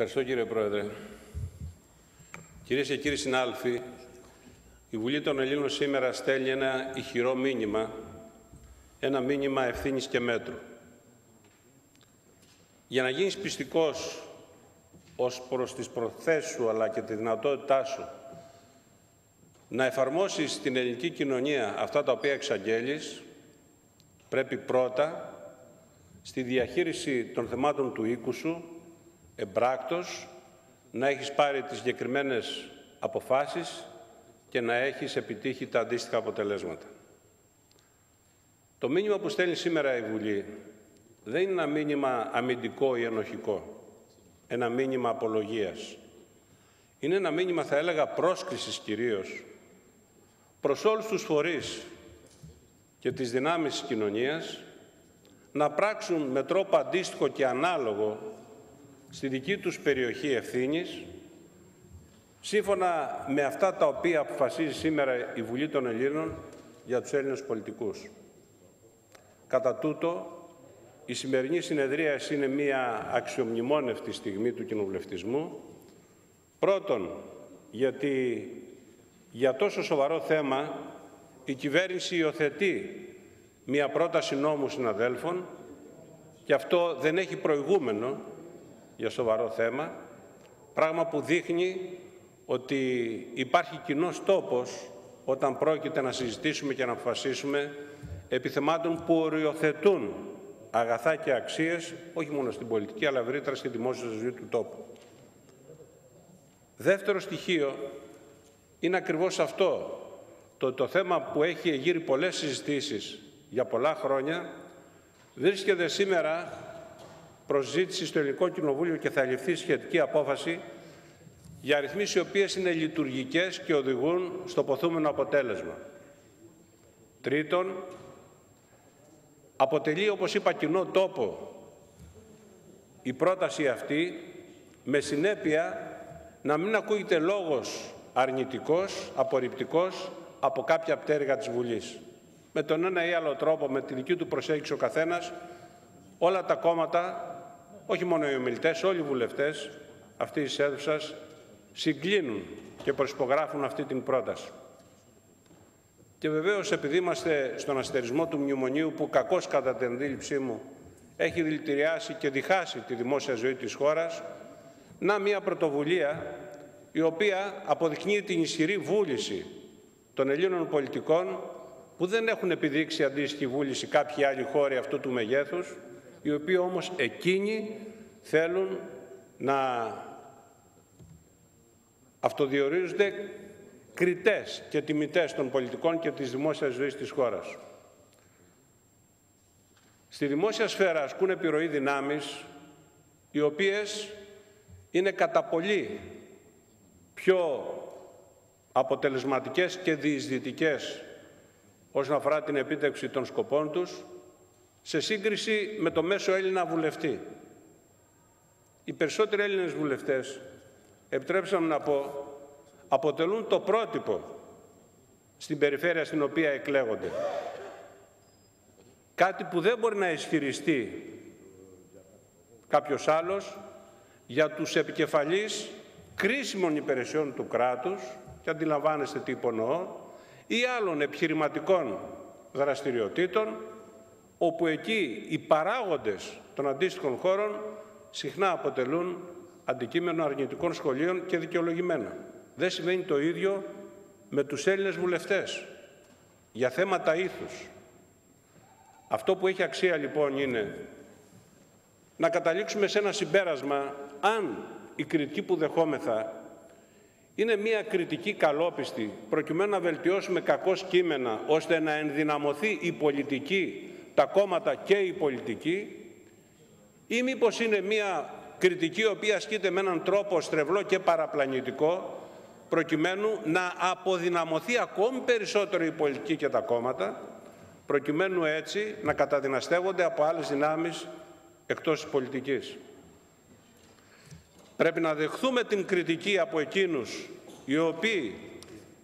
Ευχαριστώ, κύριε Πρόεδρε. Κυρίες και κύριοι συνάδελφοι, η Βουλή των Ελλήνων σήμερα στέλνει ένα ηχηρό μήνυμα, ένα μήνυμα ευθύνης και μέτρου. Για να γίνεις πιστικός ως προς τις προθέσεις σου αλλά και τη δυνατότητά σου να εφαρμόσεις στην ελληνική κοινωνία αυτά τα οποία εξαγγέλεις, πρέπει πρώτα στη διαχείριση των θεμάτων του οίκου σου εμπράκτος να έχεις πάρει τις συγκεκριμένες αποφάσεις και να έχεις επιτύχει τα αντίστοιχα αποτελέσματα. Το μήνυμα που στέλνει σήμερα η Βουλή δεν είναι ένα μήνυμα αμυντικό ή ενοχικό, ένα μήνυμα απολογίας. Είναι ένα μήνυμα, θα έλεγα, πρόσκλησης κυρίως προς όλους τους φορείς και τις δυνάμεις της κοινωνίας να πράξουν με τρόπο αντίστοιχο και ανάλογο στη δική τους περιοχή ευθύνης, σύμφωνα με αυτά τα οποία αποφασίζει σήμερα η Βουλή των Ελλήνων για τους Έλληνες πολιτικούς. Κατά τούτο, η σημερινή συνεδρίαση είναι μία αξιομνημόνευτη στιγμή του κοινοβουλευτισμού. Πρώτον, γιατί για τόσο σοβαρό θέμα η κυβέρνηση υιοθετεί μία πρόταση νόμου συναδέλφων και αυτό δεν έχει προηγούμενο για σοβαρό θέμα, πράγμα που δείχνει ότι υπάρχει κοινός τόπος όταν πρόκειται να συζητήσουμε και να αποφασίσουμε επί θεμάτων που οριοθετούν αγαθά και αξίες, όχι μόνο στην πολιτική, αλλά ευρύτερα στη δημόσια ζωή του τόπου. Δεύτερο στοιχείο είναι ακριβώς αυτό, το θέμα που έχει εγείρει πολλές συζητήσεις για πολλά χρόνια, βρίσκεται σήμερα προς συζήτηση στο Ελληνικό Κοινοβούλιο και θα ληφθεί σχετική απόφαση για ρυθμίσεις οι οποίες είναι λειτουργικές και οδηγούν στο ποθούμενο αποτέλεσμα. Τρίτον, αποτελεί, όπως είπα, κοινό τόπο η πρόταση αυτή, με συνέπεια να μην ακούγεται λόγος αρνητικός, απορριπτικός από κάποια πτέρυγα της Βουλής. Με τον ένα ή άλλο τρόπο, με τη δική του προσέγγιση ο καθένας, όλα τα κόμματα, όχι μόνο οι ομιλητές, όλοι οι βουλευτές αυτής της αίθουσας συγκλίνουν και προσυπογράφουν αυτή την πρόταση. Και βεβαίως, επειδή είμαστε στον αστερισμό του μνημονίου που κακώς, κατά την αντίληψή μου, έχει δηλητηριάσει και διχάσει τη δημόσια ζωή της χώρας, να μια πρωτοβουλία η οποία αποδεικνύει την ισχυρή βούληση των Ελλήνων πολιτικών που δεν έχουν επιδείξει αντίστοιχη βούληση κάποιοι άλλοι χώροι αυτού του μεγέθους, οι οποίοι όμως εκείνοι θέλουν να αυτοδιορίζονται κριτές και τιμητές των πολιτικών και της δημόσιας ζωής της χώρας. Στη δημόσια σφαίρα ασκούν επιρροή δυνάμεις οι οποίες είναι κατά πολύ πιο αποτελεσματικές και διεισδυτικές όσον αφορά την επίτευξη των σκοπών τους σε σύγκριση με το μέσο Έλληνα βουλευτή. Οι περισσότεροι Έλληνες βουλευτές, επιτρέψτε μου να πω, αποτελούν το πρότυπο στην περιφέρεια στην οποία εκλέγονται. Κάτι που δεν μπορεί να ισχυριστεί κάποιος άλλος για τους επικεφαλείς κρίσιμων υπηρεσιών του κράτους, και αντιλαμβάνεστε τι υπονοώ, ή άλλων επιχειρηματικών δραστηριοτήτων, όπου εκεί οι παράγοντες των αντίστοιχων χώρων συχνά αποτελούν αντικείμενο αρνητικών σχολείων και δικαιολογημένα. Δεν συμβαίνει το ίδιο με τους Έλληνες βουλευτές για θέματα ήθους. Αυτό που έχει αξία λοιπόν είναι να καταλήξουμε σε ένα συμπέρασμα αν η κριτική που δεχόμεθα είναι μια κριτική καλόπιστη προκειμένου να βελτιώσουμε κακώς κείμενα ώστε να ενδυναμωθεί η πολιτική, τα κόμματα και η πολιτική, ή μήπως είναι μια κριτική η οποία ασκείται με έναν τρόπο στρεβλό και παραπλανητικό προκειμένου να αποδυναμωθεί ακόμη περισσότερο η πολιτική και τα κόμματα, προκειμένου έτσι να καταδυναστεύονται από άλλες δυνάμεις εκτός της πολιτικής. Πρέπει να δεχθούμε την κριτική από εκείνους οι οποίοι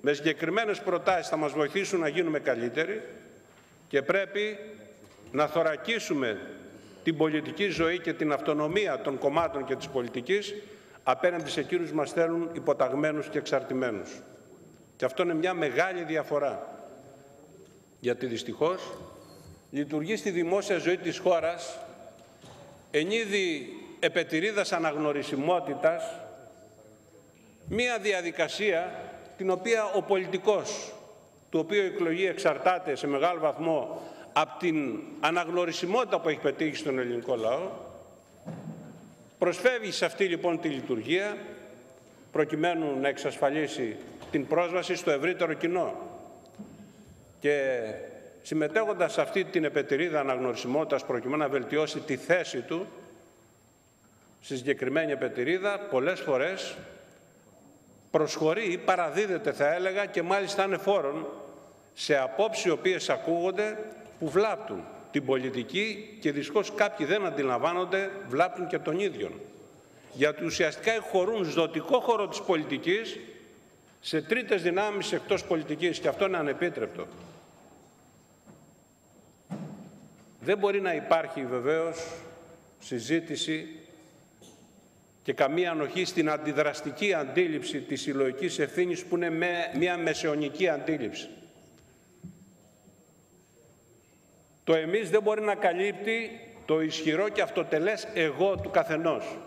με συγκεκριμένες προτάσεις θα μας βοηθήσουν να γίνουμε καλύτεροι και πρέπει να θωρακίσουμε την πολιτική ζωή και την αυτονομία των κομμάτων και της πολιτικής, απέναντι σε εκείνους που μας θέλουν υποταγμένους και εξαρτημένους. Και αυτό είναι μια μεγάλη διαφορά. Γιατί δυστυχώς λειτουργεί στη δημόσια ζωή της χώρας εν είδη επετηρίδας αναγνωρισιμότητας μια διαδικασία την οποία ο πολιτικός, του οποίου η εκλογή εξαρτάται σε μεγάλο βαθμό από την αναγνωρισιμότητα που έχει πετύχει στον ελληνικό λαό, προσφεύγει σε αυτή λοιπόν τη λειτουργία προκειμένου να εξασφαλίσει την πρόσβαση στο ευρύτερο κοινό. Και συμμετέχοντας σε αυτή την επετηρίδα αναγνωρισιμότητας προκειμένου να βελτιώσει τη θέση του στη συγκεκριμένη επετηρίδα, πολλές φορές προσχωρεί ή παραδίδεται, θα έλεγα, και μάλιστα ανεφόρον σε απόψεις οι οποίες ακούγονται που βλάπτουν την πολιτική και δυστυχώς κάποιοι δεν αντιλαμβάνονται, βλάπτουν και τον ίδιον. Γιατί ουσιαστικά χωρούν ζωτικό χώρο της πολιτικής σε τρίτες δυνάμεις εκτός πολιτικής και αυτό είναι ανεπίτρεπτο. Δεν μπορεί να υπάρχει βεβαίως συζήτηση και καμία ανοχή στην αντιδραστική αντίληψη της συλλογικής ευθύνης που είναι μια μεσαιωνική αντίληψη. Το εμείς δεν μπορεί να καλύπτει το ισχυρό και αυτοτελές εγώ του καθενός.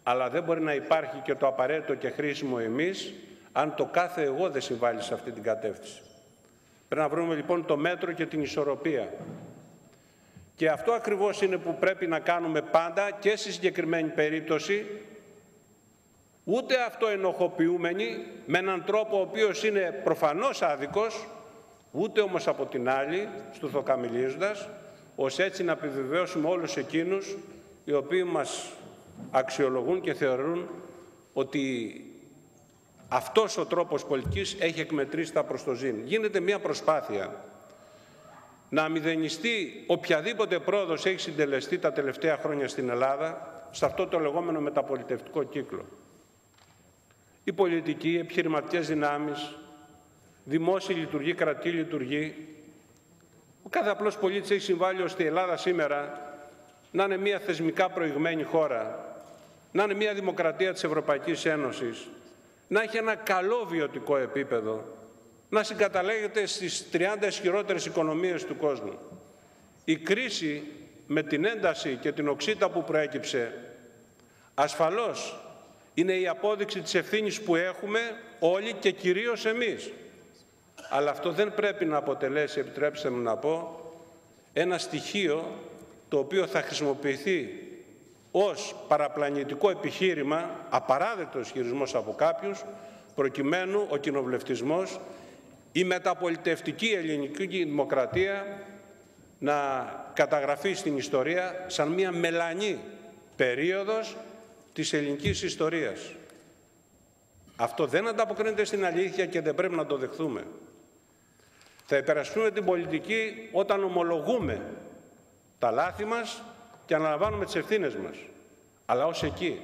Αλλά δεν μπορεί να υπάρχει και το απαραίτητο και χρήσιμο εμείς αν το κάθε εγώ δεν συμβάλλει σε αυτή την κατεύθυνση. Πρέπει να βρούμε λοιπόν το μέτρο και την ισορροπία. Και αυτό ακριβώς είναι που πρέπει να κάνουμε πάντα και στη συγκεκριμένη περίπτωση, ούτε αυτό ενοχοποιούμενοι με έναν τρόπο ο οποίος είναι προφανώς άδικος, ούτε όμως από την άλλη στουθοκαμιλίζοντας, ως έτσι να επιβεβαιώσουμε όλους εκείνους οι οποίοι μας αξιολογούν και θεωρούν ότι αυτός ο τρόπος πολιτικής έχει εκμετρήσει τα προς το ζήν. Γίνεται μια προσπάθεια να μηδενιστεί οποιαδήποτε πρόοδος έχει συντελεστεί τα τελευταία χρόνια στην Ελλάδα σε αυτό το λεγόμενο μεταπολιτευτικό κύκλο. Η πολιτική, οι επιχειρηματικές δυνάμεις, δημόσια λειτουργεί, κρατική λειτουργεί. Ο κάθε απλός πολίτης έχει συμβάλει ώστε η Ελλάδα σήμερα να είναι μια θεσμικά προηγμένη χώρα, να είναι μια δημοκρατία της Ευρωπαϊκής Ένωσης, να έχει ένα καλό βιωτικό επίπεδο, να συγκαταλέγεται στις 30 ισχυρότερες οικονομίες του κόσμου. Η κρίση με την ένταση και την οξύτητα που προέκυψε ασφαλώς είναι η απόδειξη της ευθύνης που έχουμε όλοι και κυρίως εμείς. Αλλά αυτό δεν πρέπει να αποτελέσει, επιτρέψτε μου να πω, ένα στοιχείο το οποίο θα χρησιμοποιηθεί ως παραπλανητικό επιχείρημα, απαράδεκτος ισχυρισμός από κάποιους, προκειμένου ο κοινοβουλευτισμός, η μεταπολιτευτική ελληνική δημοκρατία να καταγραφεί στην ιστορία σαν μια μελανή περίοδος της ελληνικής ιστορίας. Αυτό δεν ανταποκρίνεται στην αλήθεια και δεν πρέπει να το δεχθούμε. Θα υπερασπιστούμε την πολιτική όταν ομολογούμε τα λάθη μας και αναλαμβάνουμε τις ευθύνες μας. Αλλά ως εκεί.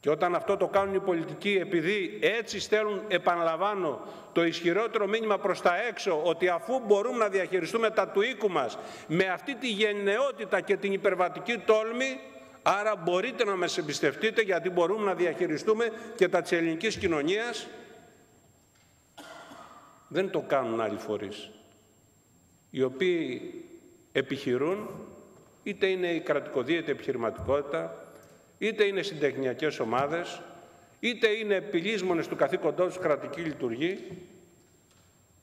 Και όταν αυτό το κάνουν οι πολιτικοί επειδή έτσι στέλνουν, επαναλαμβάνω, το ισχυρότερο μήνυμα προς τα έξω ότι αφού μπορούμε να διαχειριστούμε τα του οίκου μας με αυτή τη γενναιότητα και την υπερβατική τόλμη, άρα μπορείτε να μας εμπιστευτείτε γιατί μπορούμε να διαχειριστούμε και τα της ελληνικής κοινωνίας, δεν το κάνουν άλλοι φορείς, οι οποίοι επιχειρούν, είτε είναι η κρατικοδίαιτη επιχειρηματικότητα, είτε είναι συντεχνιακές ομάδες, είτε είναι επιλύσμονες του καθήκοντός τους κρατική λειτουργή,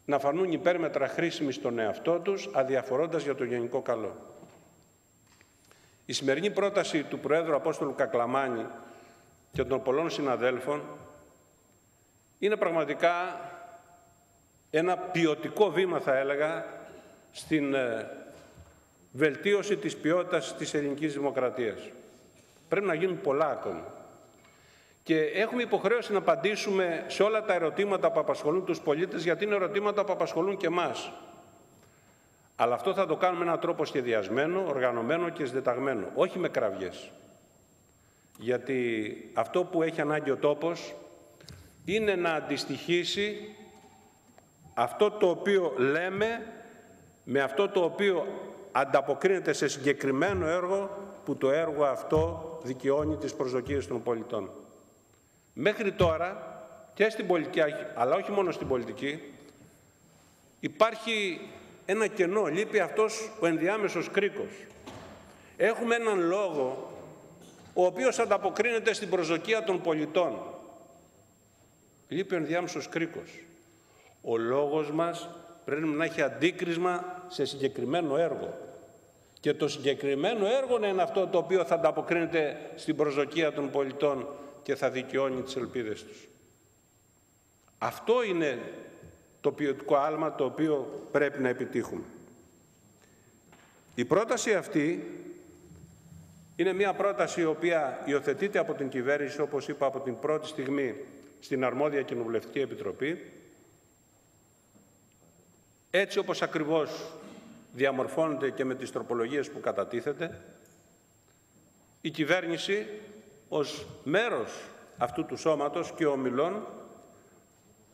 να φανούν υπέρμετρα χρήσιμοι στον εαυτό τους, αδιαφορώντας για το γενικό καλό. Η σημερινή πρόταση του Προέδρου Απόστολου Κακλαμάνη και των πολλών συναδέλφων είναι πραγματικά ένα ποιοτικό βήμα, θα έλεγα, στην βελτίωση της ποιότητας της ελληνικής δημοκρατίας. Πρέπει να γίνουν πολλά ακόμη. Και έχουμε υποχρέωση να απαντήσουμε σε όλα τα ερωτήματα που απασχολούν τους πολίτες, γιατί είναι ερωτήματα που απασχολούν και εμάς. Αλλά αυτό θα το κάνουμε με έναν τρόπο σχεδιασμένο, οργανωμένο και συντεταγμένο, όχι με κραυγές. Γιατί αυτό που έχει ανάγκη ο τόπος είναι να αντιστοιχίσει αυτό το οποίο λέμε με αυτό το οποίο ανταποκρίνεται σε συγκεκριμένο έργο που το έργο αυτό δικαιώνει τις προσδοκίες των πολιτών. Μέχρι τώρα και στην πολιτική, αλλά όχι μόνο στην πολιτική, υπάρχει ένα κενό, λείπει αυτός ο ενδιάμεσος κρίκος. Έχουμε έναν λόγο ο οποίος ανταποκρίνεται στην προσδοκία των πολιτών. Λείπει ο ενδιάμεσος κρίκος. Ο λόγος μας πρέπει να έχει αντίκρισμα σε συγκεκριμένο έργο. Και το συγκεκριμένο έργο είναι αυτό το οποίο θα ανταποκρίνεται στην προσδοκία των πολιτών και θα δικαιώνει τις ελπίδες τους. Αυτό είναι το ποιοτικό άλμα το οποίο πρέπει να επιτύχουμε. Η πρόταση αυτή είναι μια πρόταση η οποία υιοθετείται από την κυβέρνηση, όπως είπα, από την πρώτη στιγμή στην αρμόδια Κοινοβουλευτική Επιτροπή, έτσι όπως ακριβώς διαμορφώνεται και με τις τροπολογίες που κατατίθεται. Η κυβέρνηση ως μέρος αυτού του σώματος και ομιλών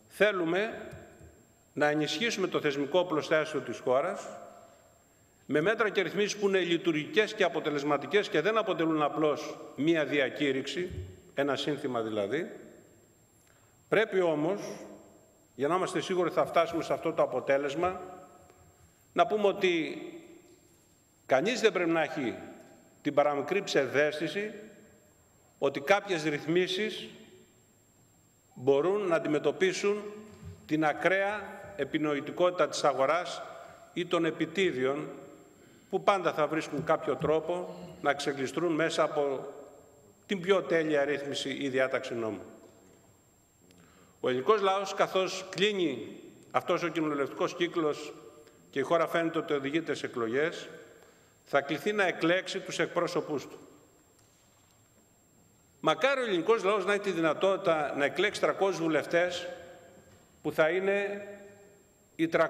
θέλουμε να ενισχύσουμε το θεσμικό οπλοστάσιο της χώρας με μέτρα και ρυθμίσεις που είναι λειτουργικές και αποτελεσματικές και δεν αποτελούν απλώς μία διακήρυξη, ένα σύνθημα δηλαδή. Πρέπει όμως, για να είμαστε σίγουροι θα φτάσουμε σε αυτό το αποτέλεσμα, να πούμε ότι κανείς δεν πρέπει να έχει την παραμικρή ψευδαίσθηση ότι κάποιες ρυθμίσεις μπορούν να αντιμετωπίσουν την ακραία επινοητικότητα της αγοράς ή των επιτίδιων που πάντα θα βρίσκουν κάποιο τρόπο να εξεγκλειστρούν μέσα από την πιο τέλεια ρύθμιση ή διάταξη νόμου. Ο ελληνικός λαός, καθώς κλείνει αυτός ο κοινοβουλευτικός κύκλος και η χώρα φαίνεται ότι οδηγείται σε εκλογές, θα κληθεί να εκλέξει τους εκπρόσωπούς του. Μακάρι ο ελληνικός λαός να έχει τη δυνατότητα να εκλέξει 300 βουλευτές που θα είναι οι 300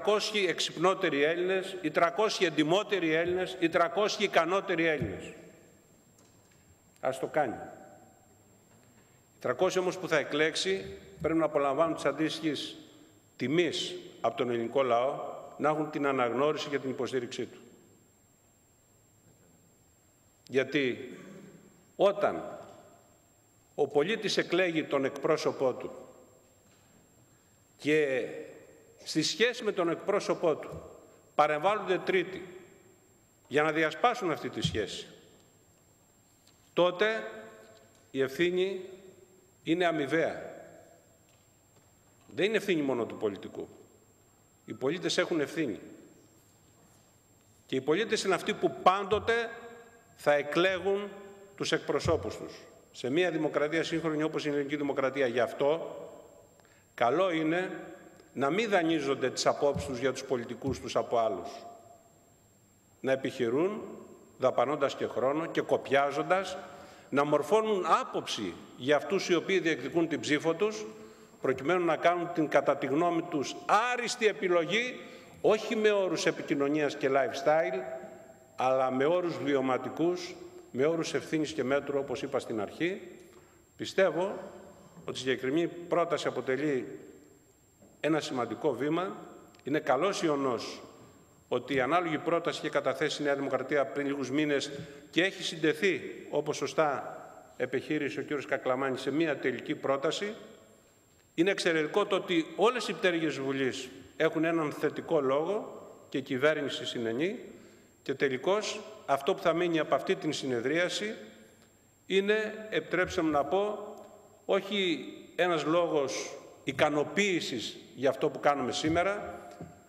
εξυπνότεροι Έλληνες, οι 300 εντιμότεροι Έλληνες, οι 300 ικανότεροι Έλληνες. Ας το κάνει. Οι 300 όμως που θα εκλέξει πρέπει να απολαμβάνουν τις αντίστοιχες τιμής από τον ελληνικό λαό, να έχουν την αναγνώριση και την υποστήριξή του. Γιατί όταν ο πολίτης εκλέγει τον εκπρόσωπό του και στη σχέση με τον εκπρόσωπό του παρεμβάλλονται τρίτοι για να διασπάσουν αυτή τη σχέση, τότε η ευθύνη είναι αμοιβαία. Δεν είναι ευθύνη μόνο του πολιτικού. Οι πολίτες έχουν ευθύνη. Και οι πολίτες είναι αυτοί που πάντοτε θα εκλέγουν τους εκπροσώπους τους. Σε μια δημοκρατία σύγχρονη όπως η ελληνική δημοκρατία. Γι' αυτό καλό είναι να μην δανείζονται τις απόψεις τους για τους πολιτικούς τους από άλλους. Να επιχειρούν, δαπανώντας και χρόνο και κοπιάζοντας, να μορφώνουν άποψη για αυτούς οι οποίοι διεκδικούν την ψήφο τους, προκειμένου να κάνουν την κατά τη γνώμη τους άριστη επιλογή, όχι με όρους επικοινωνίας και lifestyle, αλλά με όρους βιωματικούς, με όρους ευθύνης και μέτρου, όπως είπα στην αρχή. Πιστεύω ότι η συγκεκριμένη πρόταση αποτελεί ένα σημαντικό βήμα. Είναι καλός ιονός ότι η ανάλογη πρόταση είχε καταθέσει η Νέα Δημοκρατία πριν λίγους μήνες και έχει συντεθεί, όπως σωστά επιχείρησε ο κ. Κακλαμάνης, σε μια τελική πρόταση. Είναι εξαιρετικό το ότι όλες οι πτέρυγες Βουλής έχουν έναν θετικό λόγο και η κυβέρνηση συνενεί και τελικώς αυτό που θα μείνει από αυτή την συνεδρίαση είναι, επιτρέψτε μου να πω, όχι ένας λόγος ικανοποίησης για αυτό που κάνουμε σήμερα,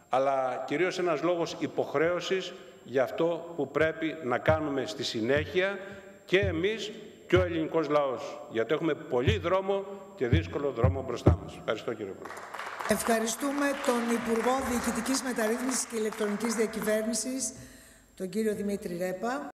αλλά κυρίως ένας λόγος υποχρέωσης για αυτό που πρέπει να κάνουμε στη συνέχεια και εμείς και ο ελληνικός λαός, γιατί έχουμε πολύ δρόμο και δύσκολο δρόμο μπροστά μας. Ευχαριστώ, κύριε Πρόεδρε. Ευχαριστούμε τον Υπουργό Διοικητικής Μεταρρύθμισης και Ηλεκτρονικής Διακυβέρνησης, τον κύριο Δημήτρη Ρέπα.